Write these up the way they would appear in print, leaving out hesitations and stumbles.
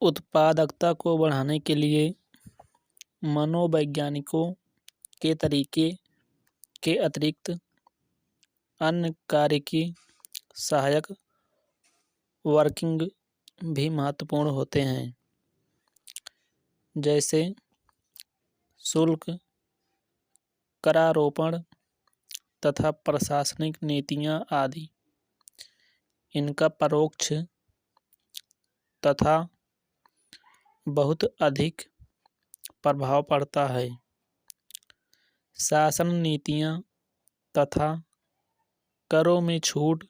उत्पादकता को बढ़ाने के लिए मनोवैज्ञानिकों के तरीके के अतिरिक्त अन्य कार्यकी सहायक वर्किंग भी महत्वपूर्ण होते हैं, जैसे शुल्क, करारोपण तथा प्रशासनिक नीतियाँ आदि। इनका परोक्ष तथा बहुत अधिक प्रभाव पड़ता है। शासन नीतियाँ तथा करों में छूट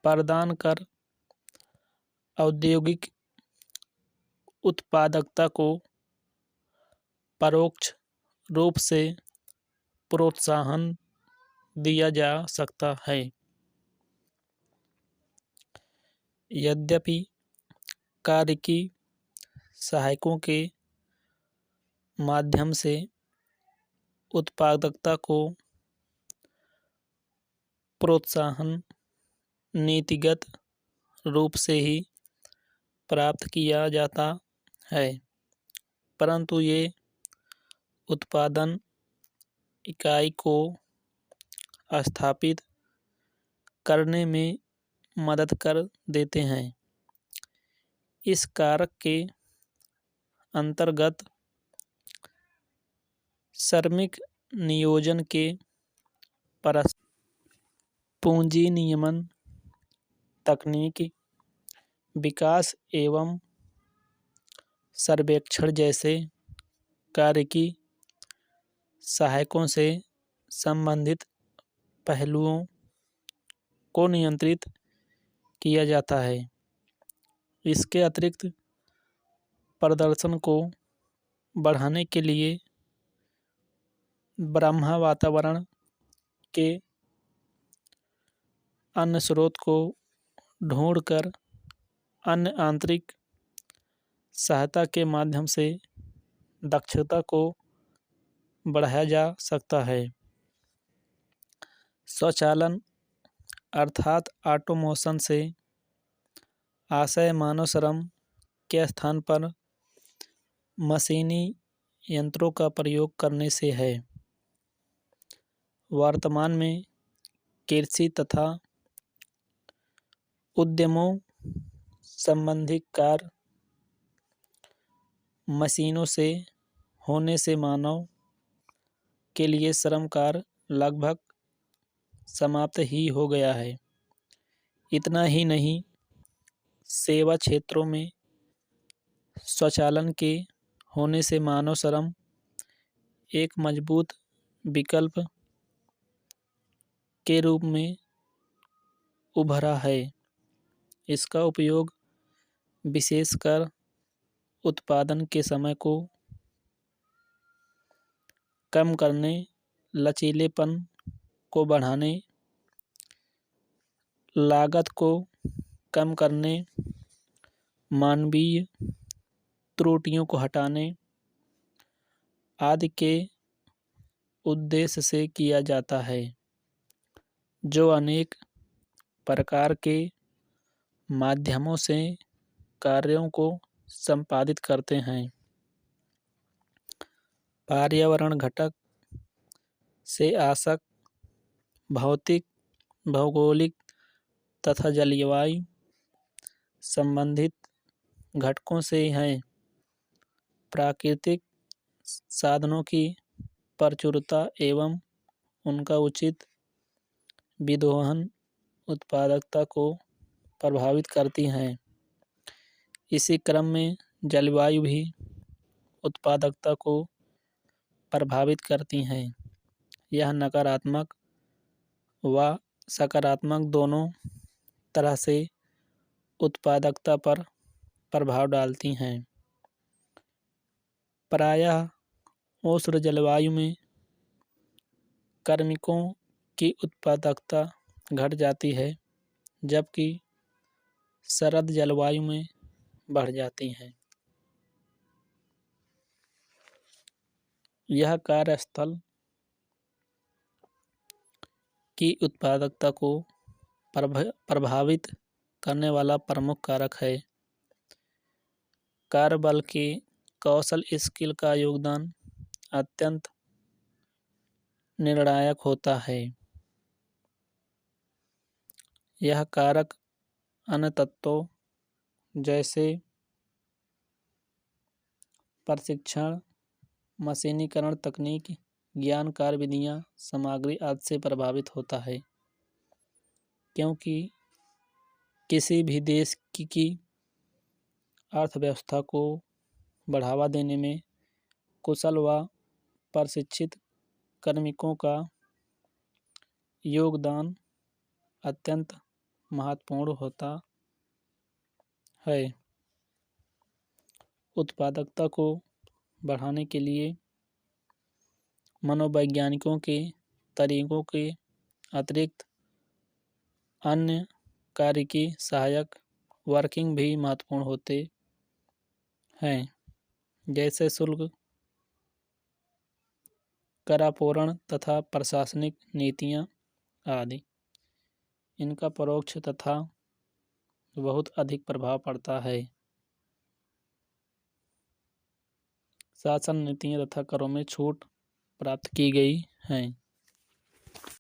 प्रदान कर औद्योगिक उत्पादकता को परोक्ष रूप से प्रोत्साहन दिया जा सकता है। यद्यपि कार्यकी सहायकों के माध्यम से उत्पादकता को प्रोत्साहन नीतिगत रूप से ही प्राप्त किया जाता है, परंतु ये उत्पादन इकाई को स्थापित करने में मदद कर देते हैं। इस कारक के अंतर्गत श्रमिक नियोजन के परस्पर पूंजी नियमन, तकनीकी विकास एवं सर्वेक्षण जैसे कार्यकी सहायकों से संबंधित पहलुओं को नियंत्रित किया जाता है। इसके अतिरिक्त प्रदर्शन को बढ़ाने के लिए ब्रह्मा वातावरण के अन्य स्रोत को ढूंढकर अन्य आंतरिक सहायता के माध्यम से दक्षता को बढ़ाया जा सकता है। स्वचालन अर्थात ऑटोमेशन से आशय मानव श्रम के स्थान पर मशीनी यंत्रों का प्रयोग करने से है। वर्तमान में कृषि तथा उद्यमों संबंधी कार्य मशीनों से होने से मानव के लिए श्रम कार्य लगभग समाप्त ही हो गया है। इतना ही नहीं, सेवा क्षेत्रों में स्वचालन के होने से मानव श्रम एक मजबूत विकल्प के रूप में उभरा है। इसका उपयोग विशेषकर उत्पादन के समय को कम करने, लचीलेपन को बढ़ाने, लागत को कम करने, मानवीय त्रुटियों को हटाने आदि के उद्देश्य से किया जाता है, जो अनेक प्रकार के माध्यमों से कार्यों को संपादित करते हैं। पर्यावरण घटक से आसक्त भौतिक, भौगोलिक तथा जलवायु संबंधित घटकों से हैं। प्राकृतिक साधनों की प्रचुरता एवं उनका उचित विदोहन उत्पादकता को प्रभावित करती हैं। इसी क्रम में जलवायु भी उत्पादकता को प्रभावित करती हैं। यह नकारात्मक व सकारात्मक दोनों तरह से उत्पादकता पर प्रभाव डालती हैं। प्रायः उष्ण जलवायु में कार्मिकों की उत्पादकता घट जाती है, जबकि शरद जलवायु में बढ़ जाती है। यह कार्यस्थल की उत्पादकता को प्रभावित करने वाला प्रमुख कारक है। कार्यबल के कौशल स्किल का योगदान अत्यंत निर्णायक होता है। यह कारक अन्य तत्वों जैसे प्रशिक्षण, मशीनीकरण तकनीक, ज्ञान कार्य विधियाँ, सामग्री आदि से प्रभावित होता है, क्योंकि किसी भी देश की अर्थव्यवस्था को बढ़ावा देने में कुशल व प्रशिक्षित कार्मिकों का योगदान अत्यंत महत्वपूर्ण होता है। उत्पादकता को बढ़ाने के लिए मनोवैज्ञानिकों के तरीकों के अतिरिक्त अन्य कार्य की सहायक वर्किंग भी महत्वपूर्ण होते हैं, जैसे शुल्क, करापोरण तथा प्रशासनिक नीतियाँ आदि। इनका परोक्ष तथा बहुत अधिक प्रभाव पड़ता है। शासन नीतियाँ तथा करों में छूट प्राप्त की गई हैं।